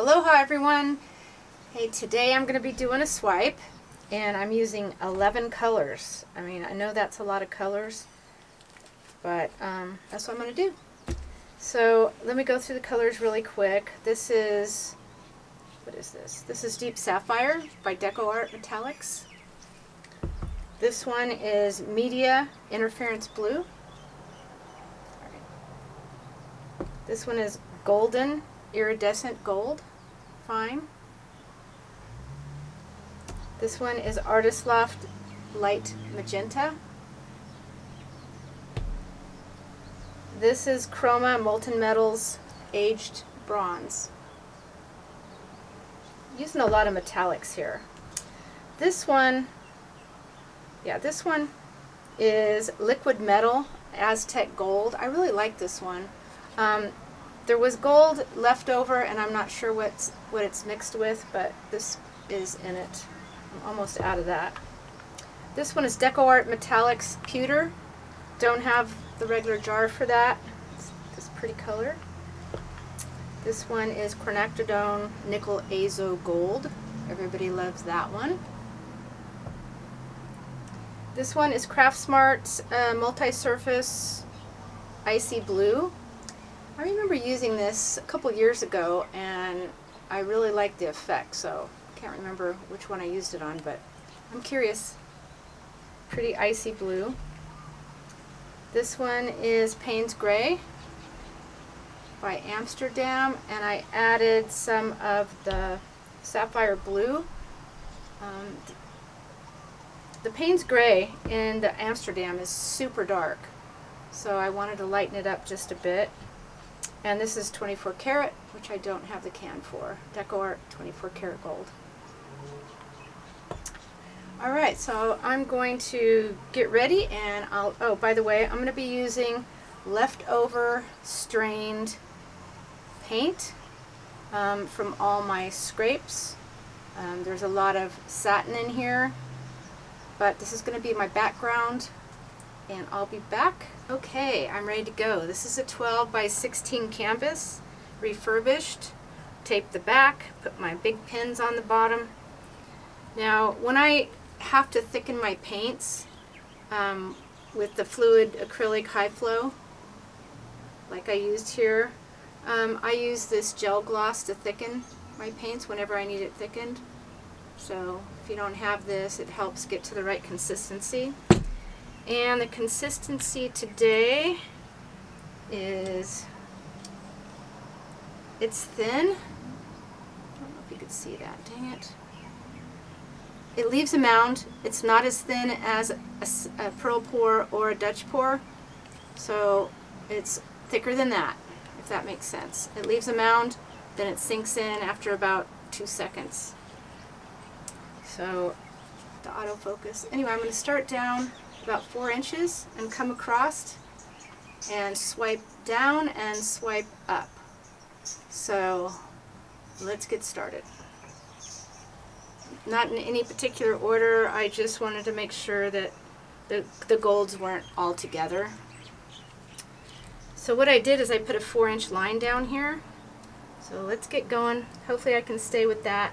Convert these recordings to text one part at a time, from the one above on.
Aloha everyone! Hey, today I'm going to be doing a swipe and I'm using 11 colors. I mean, I know that's a lot of colors, but that's what I'm going to do. So let me go through the colors really quick. This is, what is this? This is Deep Sapphire by Deco Art Metallics. This one is Media Interference Blue. This one is Golden Iridescent Gold. Fine. This one is Artist Loft Light Magenta. This is Chroma Molten Metals Aged Bronze. Using a lot of metallics here. This one, this one is Liquid Metal Aztec Gold. I really like this one. There was gold left over, and I'm not sure what it's mixed with, but this is in it. I'm almost out of that. This one is Deco Art Metallics Pewter. Don't have the regular jar for that. It's this pretty color. This one is Quinacridone Nickel Azo Gold. Everybody loves that one. This one is Craftsmart's Multi-Surface Icy Blue. I remember using this a couple years ago and I really liked the effect, so I can't remember which one I used it on, but I'm curious. Pretty icy blue. This one is Payne's Gray by Amsterdam, and I added some of the Sapphire Blue. The Payne's Gray in the Amsterdam is super dark, so I wanted to lighten it up just a bit. And this is 24 karat, which I don't have the can for. Deco Art 24 karat gold. Alright, so I'm going to get ready, and oh, by the way, I'm going to be using leftover strained paint from all my scrapes. There's a lot of satin in here, but this is going to be my background, and I'll be back. Okay, I'm ready to go. This is a 12 by 16 canvas, refurbished. Tape the back, put my big pins on the bottom. Now, when I have to thicken my paints with the fluid acrylic high flow, like I used here, I use this gel gloss to thicken my paints whenever I need it thickened. So if you don't have this, it helps get to the right consistency. And the consistency today is, it's thin. I don't know if you could see that, dang it. It leaves a mound. It's not as thin as a pearl pour or a Dutch pour, so it's thicker than that, if that makes sense. It leaves a mound, then it sinks in after about 2 seconds. So the autofocus. Anyway, I'm going to start down about 4 inches and come across and swipe down and swipe up. So let's get started. Not in any particular order, I just wanted to make sure that the golds weren't all together. So what I did is I put a 4-inch line down here. So let's get going. Hopefully I can stay with that.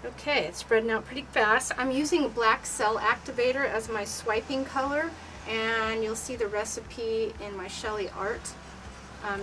Okay, it's spreading out pretty fast. I'm using black cell activator as my swiping color, and you'll see the recipe in my Shelly art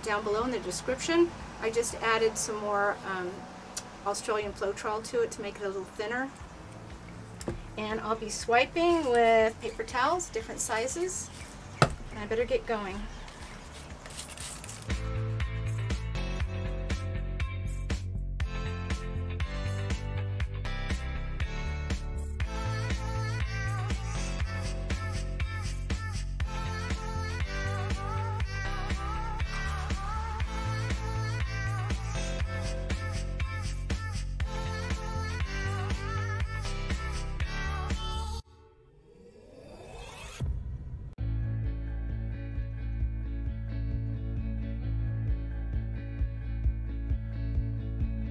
down below in the description. I just added some more Australian Floetrol to it to make it a little thinner. And I'll be swiping with paper towels, different sizes. And I better get going.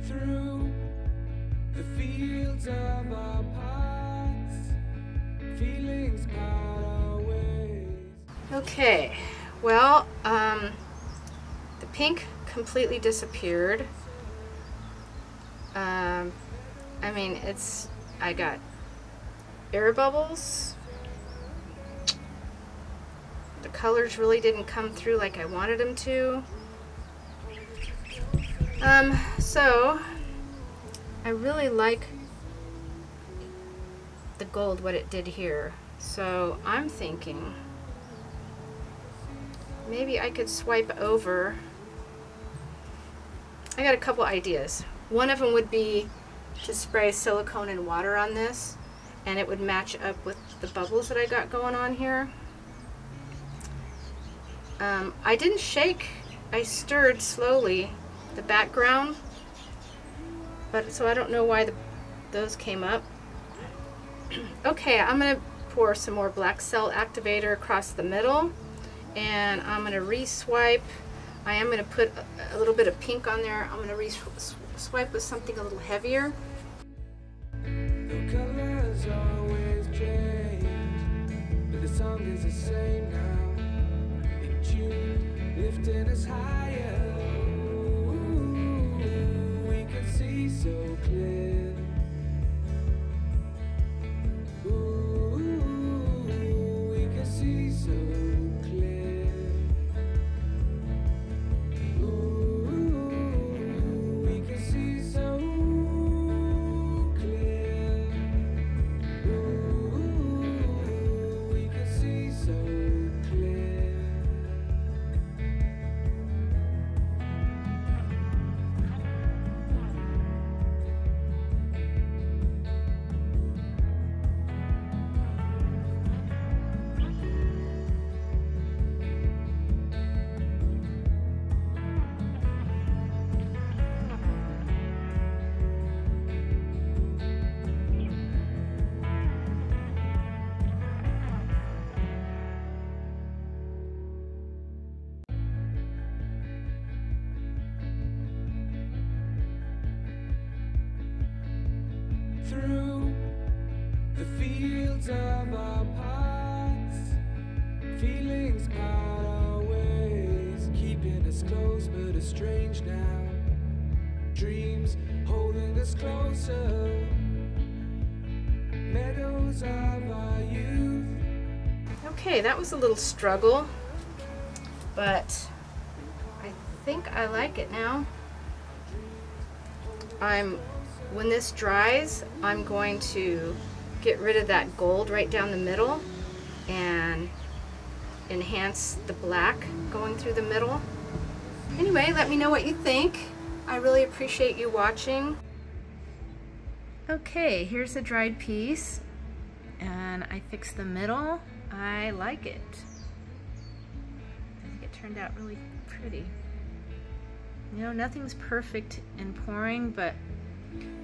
Through the fields of our paths, feelings part our ways. Okay, well, the pink completely disappeared. I mean, I got air bubbles. The colors really didn't come through like I wanted them to. So I really like the gold, what it did here. So I'm thinking maybe I could swipe over. I got a couple ideas. One of them would be to spray silicone and water on this, and it would match up with the bubbles that I got going on here. I didn't shake, I stirred slowly the background, but so I don't know why those came up. Okay, I'm going to pour some more black cell activator across the middle, and I'm going to re-swipe. I am going to put a little bit of pink on there. I'm going to re-swipe with something a little heavier. The colors always change, but the song is the same now. In tune, lifting us higher. See so clear. Ooh, we can see so clear. Ooh, we can see so clear. Ooh, we can see so clear. Through the fields of our paths, feelings part our ways, keeping us close but estranged now. Dreams holding us closer, meadows of our youth. Okay, that was a little struggle, but I think I like it now. When this dries, I'm going to get rid of that gold right down the middle and enhance the black going through the middle. Anyway, let me know what you think. I really appreciate you watching. Okay, here's the dried piece, and I fixed the middle. I like it. I think it turned out really pretty. You know, nothing's perfect in pouring, but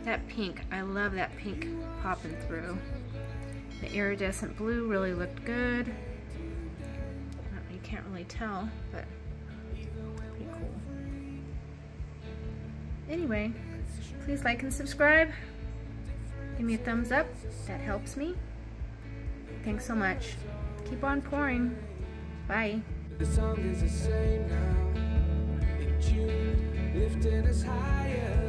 that pink, I love that pink popping through. The iridescent blue really looked good. You can't really tell, but pretty cool. Anyway, please like and subscribe. Give me a thumbs up, that helps me. Thanks so much. Keep on pouring. Bye. The song is the same now, in tune, lifting us higher.